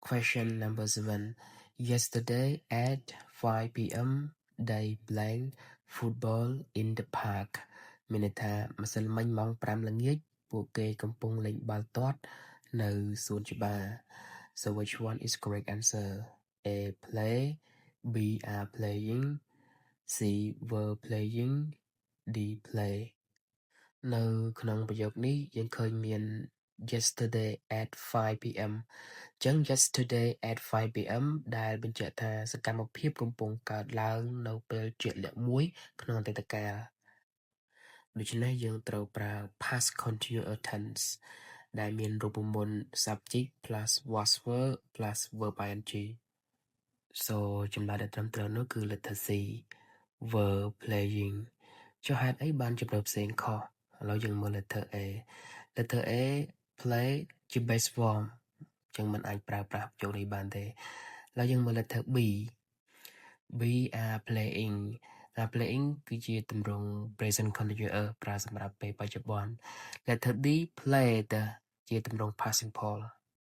Question number 7. Yesterday at 5 p.m. they played football in the park. មានន័យថាម្សិលមិញម៉ោង 5 ល្ងាចពួកគេកំពុងលេងបាល់ទាត់នៅសួនច្បារ So which one is correct answer? A. Play. B. Are playing. C. Were playing. D. Play. នៅក្នុងប្រយោគនេះយើងឃើញមាន yesterday at 5 p.m. ចឹង yesterday at 5 p.m. ដែលបញ្ជាក់ថាសកម្មភាពកំពុងកើតឡើងនៅពេលជាក់លាក់មួយក្នុងអតីតកាលដូច្នេះយើងត្រូវប្រើ past continuous tense ដែលមានរូបមន្ត subject plus was were plus verb ing So ចម្លើយដែលត្រឹមត្រូវនោះគឺ letter C were playing ចុះហេតុអីបានជម្រើសផ្សេងខុសឥឡូវយើងមើល letter A letter A play ជា base form ចឹងមិនអាចប្រើប្រាស់ប្រយោគនេះបានទេឥឡូវយើងមើល letter B B are playing playing គឺជាទម្រង់ present continuous ប្រើសម្រាប់ពេលបច្ចុប្បន្ន letter D played ជាទម្រង់ past simple